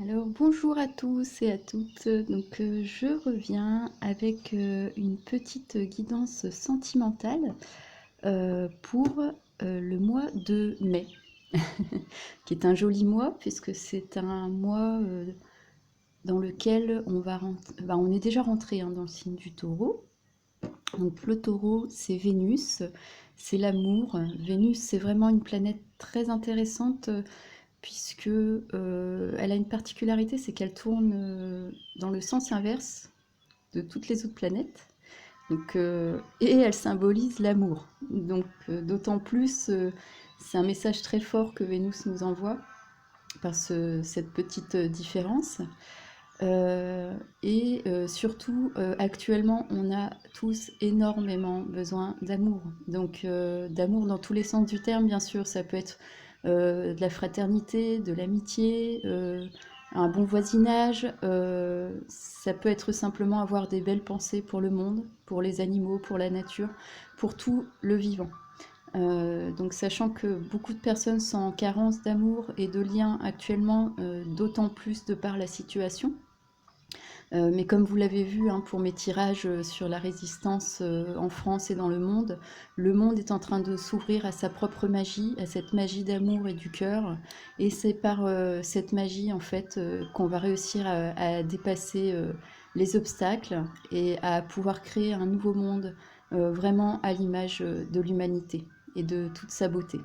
Alors bonjour à tous et à toutes. Je reviens avec une petite guidance sentimentale pour le mois de mai, qui est un joli mois puisque c'est un mois dans lequel on est déjà rentré dans le signe du Taureau. Donc le Taureau, c'est Vénus, c'est l'amour. Vénus, c'est vraiment une planète très intéressante puisque elle a une particularité, c'est qu'elle tourne dans le sens inverse de toutes les autres planètes. Et elle symbolise l'amour. D'autant plus, c'est un message très fort que Vénus nous envoie par cette petite différence. Surtout, actuellement, on a tous énormément besoin d'amour. D'amour dans tous les sens du terme, bien sûr. Ça peut être de la fraternité, de l'amitié, un bon voisinage. Ça peut être simplement avoir des belles pensées pour le monde, pour les animaux, pour la nature, pour tout le vivant. Sachant que beaucoup de personnes sont en carence d'amour et de liens actuellement, d'autant plus de par la situation. Mais comme vous l'avez vu pour mes tirages sur la résistance en France et dans le monde est en train de s'ouvrir à sa propre magie, à cette magie d'amour et du cœur. Et c'est par cette magie en fait qu'on va réussir à dépasser les obstacles et à pouvoir créer un nouveau monde vraiment à l'image de l'humanité et de toute sa beauté.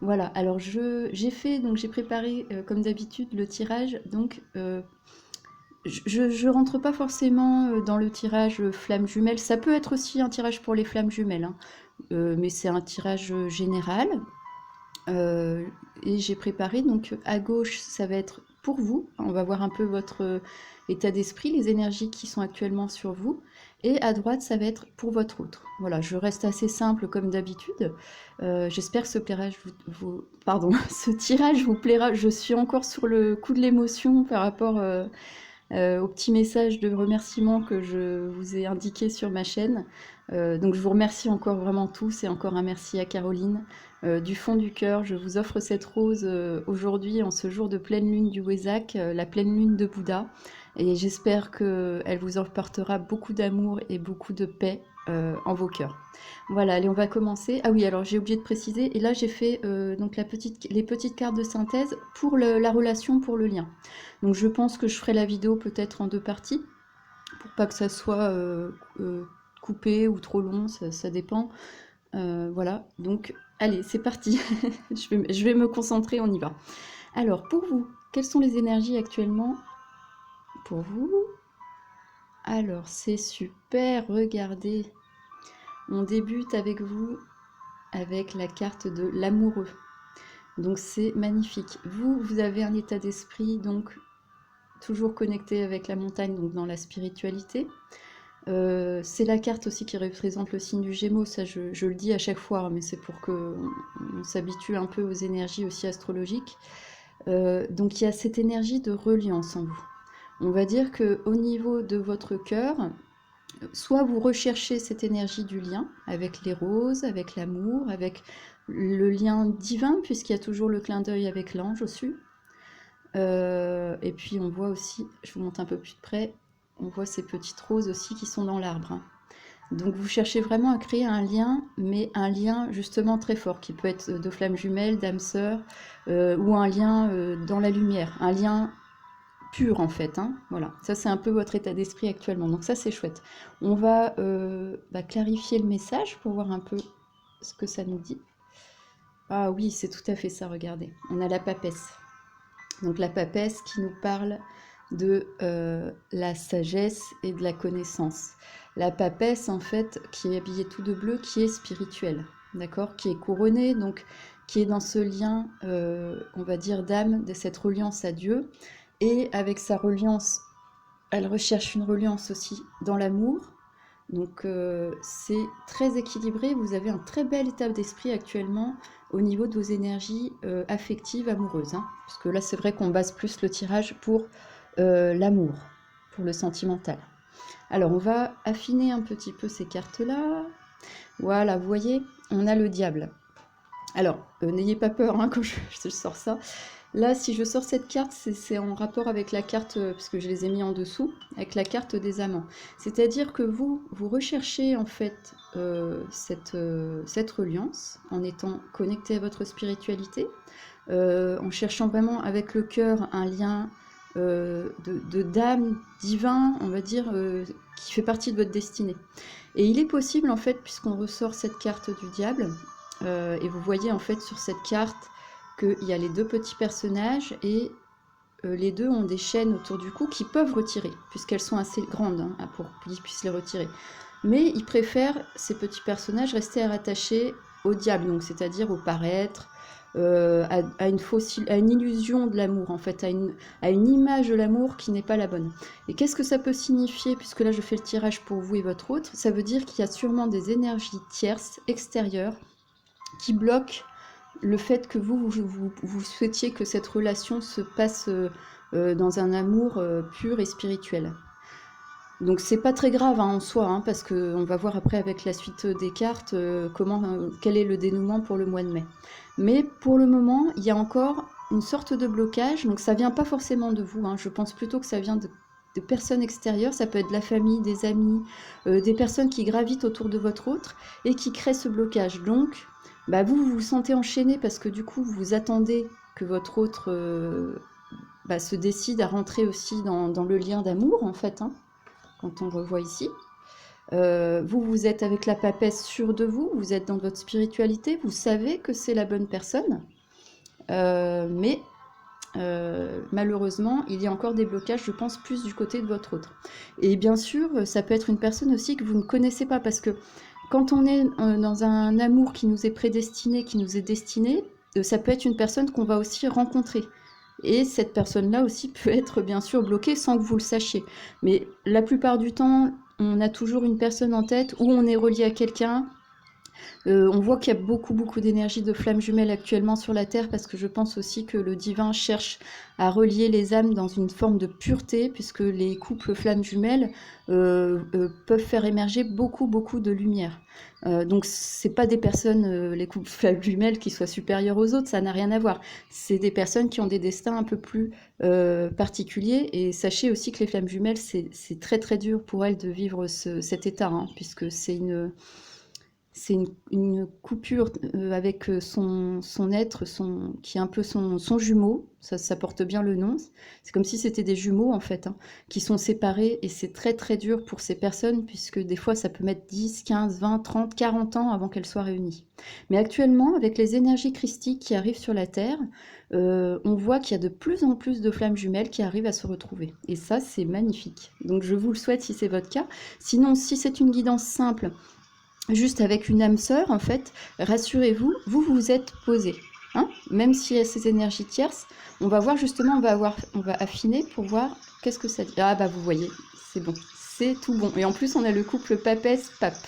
Voilà, alors j'ai préparé comme d'habitude le tirage, je rentre pas forcément dans le tirage flamme jumelle. Ça peut être aussi un tirage pour les flammes jumelles, mais c'est un tirage général. Euh, et j'ai préparé, donc à gauche, ça va être pour vous. On va voir un peu votre état d'esprit, les énergies qui sont actuellement sur vous. Et à droite, ça va être pour votre autre. Voilà, je reste assez simple comme d'habitude. J'espère que pardon, ce tirage vous plaira. Je suis encore sur le coup de l'émotion par rapport au petit message de remerciement que je vous ai indiqué sur ma chaîne. Donc je vous remercie encore vraiment tous et encore un merci à Caroline. Du fond du cœur, je vous offre cette rose aujourd'hui en ce jour de pleine lune du Wesak, la pleine lune de Bouddha. Et j'espère qu'elle vous emportera beaucoup d'amour et beaucoup de paix en vos cœurs. Voilà, allez, on va commencer. Ah oui, alors j'ai oublié de préciser, et là j'ai fait les petites cartes de synthèse pour la relation, pour le lien. Donc je pense que je ferai la vidéo peut-être en deux parties, pour pas que ça soit coupé ou trop long, ça dépend. Voilà, donc allez, c'est parti. Je vais me concentrer, on y va. Alors pour vous, quelles sont les énergies actuellement pour vous? Alors c'est super, regardez. On débute avec vous avec la carte de l'amoureux. Donc c'est magnifique. Vous avez un état d'esprit donc toujours connecté avec la montagne, donc dans la spiritualité. C'est la carte aussi qui représente le signe du Gémeaux, ça je le dis à chaque fois, mais c'est pour qu'on s'habitue un peu aux énergies aussi astrologiques. Donc il y a cette énergie de reliance en vous. On va dire qu'au niveau de votre cœur, soit vous recherchez cette énergie du lien avec les roses, avec l'amour, avec le lien divin, puisqu'il y a toujours le clin d'œil avec l'ange aussi. Et puis on voit aussi, je vous montre un peu plus de près, on voit ces petites roses aussi qui sont dans l'arbre. Donc vous cherchez vraiment à créer un lien, mais un lien justement très fort, qui peut être de flamme jumelle, d'âme sœur, ou un lien dans la lumière, un lien pur en fait. Voilà, ça c'est un peu votre état d'esprit actuellement, donc ça c'est chouette. On va clarifier le message pour voir un peu ce que ça nous dit. Ah oui, c'est tout à fait ça, regardez. On a la papesse. Donc la papesse qui nous parle de la sagesse et de la connaissance. La papesse, en fait, qui est habillée tout de bleu, qui est spirituelle, d'accord, qui est couronnée, donc qui est dans ce lien, on va dire, d'âme, de cette reliance à Dieu. Et avec sa reliance, elle recherche une reliance aussi dans l'amour. Donc c'est très équilibré, vous avez un très bel état d'esprit actuellement au niveau de vos énergies affectives, amoureuses. Parce que là c'est vrai qu'on base plus le tirage pour l'amour, pour le sentimental. Alors on va affiner un petit peu ces cartes-là. Voilà, vous voyez, on a le diable. Alors, n'ayez pas peur hein, quand je sors ça. Là, si je sors cette carte, c'est en rapport avec la carte, parce que je les ai mis en dessous, avec la carte des amants. C'est-à-dire que vous recherchez en fait cette reliance en étant connecté à votre spiritualité, en cherchant vraiment avec le cœur un lien d'âme divin, on va dire, qui fait partie de votre destinée. Et il est possible en fait, puisqu'on ressort cette carte du diable, et vous voyez en fait sur cette carte qu'il y a les deux petits personnages et les deux ont des chaînes autour du cou qui peuvent retirer, puisqu'elles sont assez grandes hein, pour qu'ils puissent les retirer. Mais ils préfèrent, ces petits personnages, rester rattachés au diable, donc c'est-à-dire au paraître, à une illusion de l'amour, en fait, à une image de l'amour qui n'est pas la bonne. Et qu'est-ce que ça peut signifier, puisque là je fais le tirage pour vous et votre autre? Ça veut dire qu'il y a sûrement des énergies tierces, extérieures, qui bloquent le fait que vous souhaitiez que cette relation se passe dans un amour pur et spirituel. Donc c'est pas très grave hein, en soi, hein, parce qu'on va voir après avec la suite des cartes quel est le dénouement pour le mois de mai. Mais pour le moment, il y a encore une sorte de blocage, donc ça vient pas forcément de vous, hein, je pense plutôt que ça vient de personnes extérieures, ça peut être de la famille, des amis, des personnes qui gravitent autour de votre autre et qui créent ce blocage. Donc bah vous vous sentez enchaîné parce que du coup vous attendez que votre autre se décide à rentrer aussi dans le lien d'amour en fait, hein, quand on revoit ici. Vous êtes avec la papesse sûre de vous, vous êtes dans votre spiritualité, vous savez que c'est la bonne personne, mais malheureusement, il y a encore des blocages, je pense, plus du côté de votre autre. Et bien sûr, ça peut être une personne aussi que vous ne connaissez pas, parce que quand on est dans un amour qui nous est prédestiné, qui nous est destiné, ça peut être une personne qu'on va aussi rencontrer. Et cette personne-là aussi peut être bien sûr bloquée sans que vous le sachiez. Mais la plupart du temps, on a toujours une personne en tête où on est relié à quelqu'un. On voit qu'il y a beaucoup d'énergie de flammes jumelles actuellement sur la Terre, parce que je pense aussi que le divin cherche à relier les âmes dans une forme de pureté, puisque les couples flammes jumelles peuvent faire émerger beaucoup de lumière. Donc c'est pas des personnes, les couples flammes jumelles, qui soient supérieures aux autres, ça n'a rien à voir. C'est des personnes qui ont des destins un peu plus particuliers, et sachez aussi que les flammes jumelles, c'est très dur pour elles de vivre cet état, hein, puisque c'est une coupure avec son être, qui est un peu son jumeau, ça porte bien le nom. C'est comme si c'était des jumeaux en fait, hein, qui sont séparés, et c'est très dur pour ces personnes, puisque des fois ça peut mettre 10, 15, 20, 30, 40 ans avant qu'elles soient réunies. Mais actuellement, avec les énergies christiques qui arrivent sur la Terre, on voit qu'il y a de plus en plus de flammes jumelles qui arrivent à se retrouver. Et ça, c'est magnifique. Donc je vous le souhaite si c'est votre cas. Sinon, si c'est une guidance simple, juste avec une âme sœur, en fait, rassurez-vous, vous êtes posé. Hein, même s'il y a ces énergies tierces, on va voir justement, on va affiner pour voir qu'est-ce que ça dit. Ah bah vous voyez, c'est bon, c'est tout bon. Et en plus, on a le couple papesse-pape.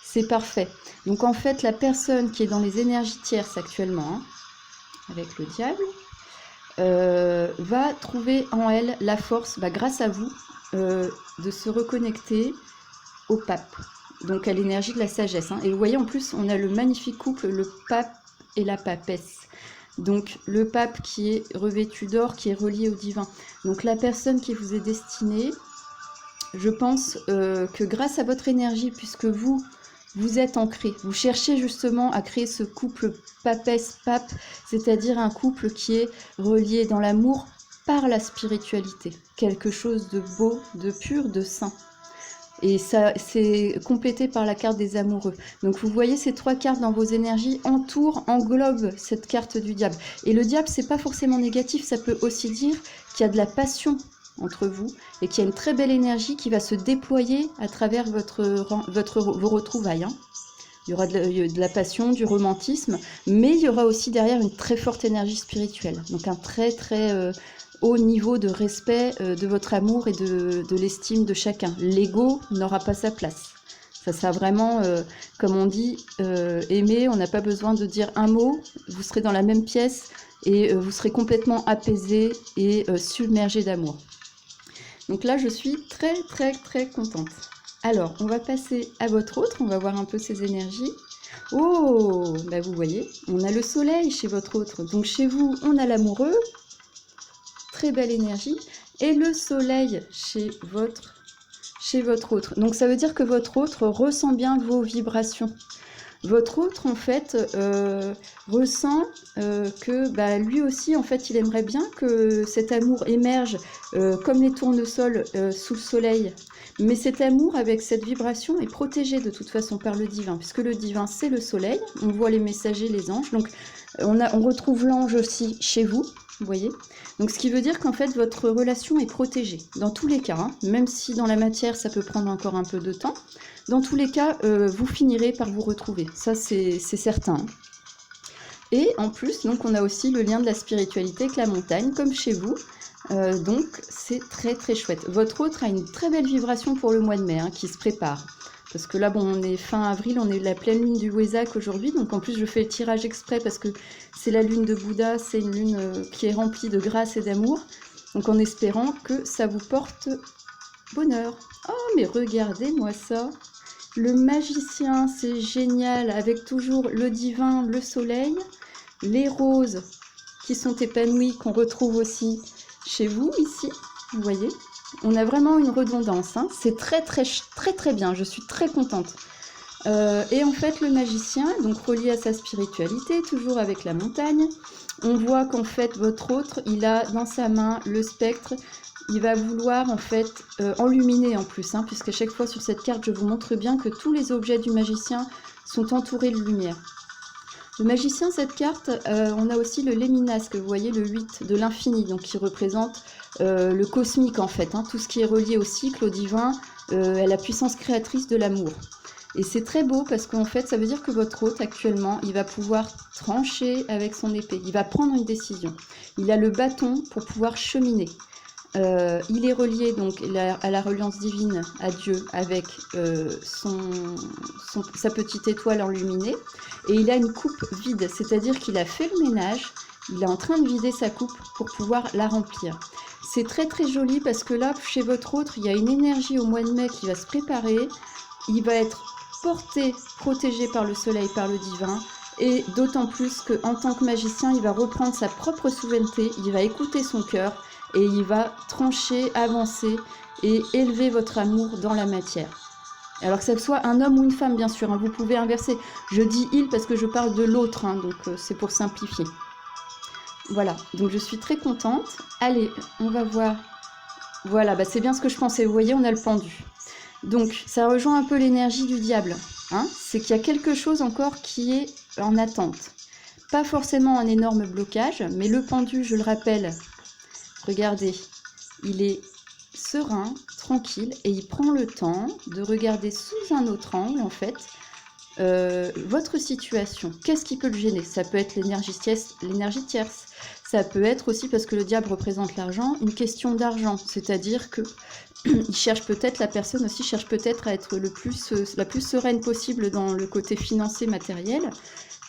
C'est parfait. Donc en fait, la personne qui est dans les énergies tierces actuellement, hein, avec le diable, va trouver en elle la force, grâce à vous, de se reconnecter au pape. Donc à l'énergie de la sagesse. Hein. Et vous voyez, en plus, on a le magnifique couple, le pape et la papesse. Donc le pape qui est revêtu d'or, qui est relié au divin. Donc la personne qui vous est destinée, je pense que grâce à votre énergie, puisque vous êtes ancré, vous cherchez justement à créer ce couple papesse-pape, c'est-à-dire un couple qui est relié dans l'amour par la spiritualité. Quelque chose de beau, de pur, de saint. Et ça, c'est complété par la carte des amoureux. Donc vous voyez, ces trois cartes dans vos énergies englobent cette carte du diable. Et le diable, c'est pas forcément négatif, ça peut aussi dire qu'il y a de la passion entre vous et qu'il y a une très belle énergie qui va se déployer à travers vos retrouvailles. Hein. Il y aura de la passion, du romantisme, mais il y aura aussi derrière une très forte énergie spirituelle. Donc un très haut niveau de respect de votre amour et de l'estime de chacun. L'ego n'aura pas sa place. Ça sera vraiment, comme on dit, aimer, on n'a pas besoin de dire un mot, vous serez dans la même pièce et vous serez complètement apaisé et submergé d'amour. Donc là, je suis très contente. Alors, on va passer à votre autre, on va voir un peu ses énergies. Oh, bah vous voyez, on a le soleil chez votre autre. Donc chez vous, on a l'amoureux, très belle énergie, et le soleil chez votre autre. Donc ça veut dire que votre autre ressent bien vos vibrations. Votre autre, en fait, ressent que bah, lui aussi, en fait, il aimerait bien que cet amour émerge comme les tournesols sous le soleil. Mais cet amour, avec cette vibration, est protégé de toute façon par le divin, puisque le divin, c'est le soleil. On voit les messagers, les anges. Donc, on retrouve l'ange aussi chez vous, vous voyez. Donc, ce qui veut dire qu'en fait, votre relation est protégée, dans tous les cas, hein, même si dans la matière, ça peut prendre encore un peu de temps. Dans tous les cas, vous finirez par vous retrouver, ça c'est certain. Et en plus, donc, on a aussi le lien de la spiritualité avec la montagne, comme chez vous. Donc c'est très très chouette. Votre autre a une très belle vibration pour le mois de mai, hein, qui se prépare. Parce que là, bon, on est fin avril, on est la pleine lune du Wesak aujourd'hui. Donc en plus, je fais le tirage exprès parce que c'est la lune de Bouddha, c'est une lune qui est remplie de grâce et d'amour. Donc en espérant que ça vous porte bonheur. Oh, mais regardez-moi ça! Le magicien, c'est génial, avec toujours le divin, le soleil, les roses qui sont épanouies, qu'on retrouve aussi chez vous, ici, vous voyez. On a vraiment une redondance, hein. C'est très très très très bien, je suis très contente. Et en fait, le magicien, donc relié à sa spiritualité, toujours avec la montagne, on voit qu'en fait, votre autre, il a dans sa main le spectre. Il va vouloir en fait enluminer en plus, hein, puisqu'à chaque fois sur cette carte, je vous montre bien que tous les objets du magicien sont entourés de lumière. Le magicien, cette carte, on a aussi le Léminasque, vous voyez le 8 de l'infini, donc qui représente le cosmique en fait, hein, tout ce qui est relié au cycle, au divin, à la puissance créatrice de l'amour. Et c'est très beau parce qu'en fait, ça veut dire que votre hôte, actuellement, il va pouvoir trancher avec son épée. Il va prendre une décision. Il a le bâton pour pouvoir cheminer. Il est relié donc à la reliance divine, à Dieu, avec sa petite étoile enluminée. Et il a une coupe vide, c'est-à-dire qu'il a fait le ménage, il est en train de vider sa coupe pour pouvoir la remplir. C'est très très joli parce que là, chez votre autre, il y a une énergie au mois de mai qui va se préparer. Il va être porté, protégé par le soleil, par le divin. Et d'autant plus qu'en tant que magicien, il va reprendre sa propre souveraineté, il va écouter son cœur et il va trancher, avancer et élever votre amour dans la matière. Alors que ce soit un homme ou une femme, bien sûr, hein, vous pouvez inverser. Je dis il parce que je parle de l'autre, hein, donc c'est pour simplifier. Voilà, donc je suis très contente. Allez, on va voir. Voilà, bah c'est bien ce que je pensais. Vous voyez, on a le pendu. Donc, ça rejoint un peu l'énergie du diable. Hein, c'est qu'il y a quelque chose encore qui est en attente. Pas forcément un énorme blocage, mais le pendu, je le rappelle, regardez, il est serein, tranquille, et il prend le temps de regarder sous un autre angle, en fait, votre situation. Qu'est-ce qui peut le gêner? Ça peut être l'énergie tierce. Ça peut être aussi, parce que le diable représente l'argent, une question d'argent. C'est-à-dire que la personne aussi cherche peut-être à être la plus sereine possible dans le côté financier matériel,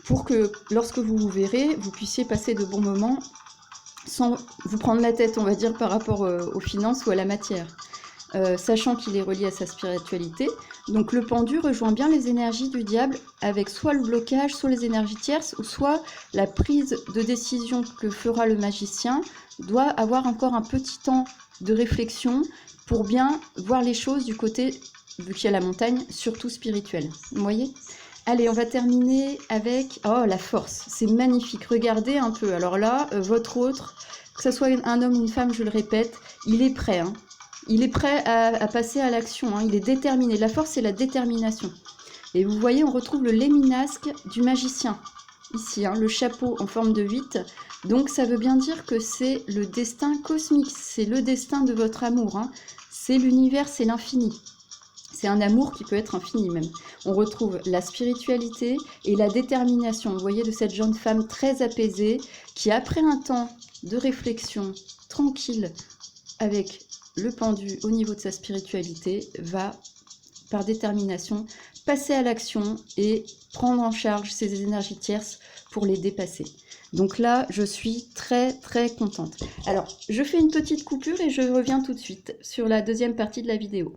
pour que lorsque vous vous verrez, vous puissiez passer de bons moments sans vous prendre la tête, on va dire, par rapport aux finances ou à la matière. Sachant qu'il est relié à sa spiritualité. Donc le pendu rejoint bien les énergies du diable avec soit le blocage, soit les énergies tierces, ou soit la prise de décision que fera le magicien doit avoir encore un petit temps de réflexion pour bien voir les choses du côté, vu qu'il y a la montagne, surtout spirituelle. Vous voyez ? Allez, on va terminer avec... Oh, la force, c'est magnifique. Regardez un peu. Alors là, votre autre, que ce soit un homme ou une femme, je le répète, il est prêt. Hein. Il est prêt à passer à l'action. Hein. Il est déterminé. La force, c'est la détermination. Et vous voyez, on retrouve le léminasque du magicien. Ici, hein, le chapeau en forme de 8. Donc, ça veut bien dire que c'est le destin cosmique. C'est le destin de votre amour. Hein. C'est l'univers, c'est l'infini. C'est un amour qui peut être infini même. On retrouve la spiritualité et la détermination, vous voyez, de cette jeune femme très apaisée qui, après un temps de réflexion tranquille avec le pendu au niveau de sa spiritualité, va, par détermination, passer à l'action et prendre en charge ses énergies tierces pour les dépasser. Donc là, je suis très très contente. Alors, je fais une petite coupure et je reviens tout de suite sur la deuxième partie de la vidéo.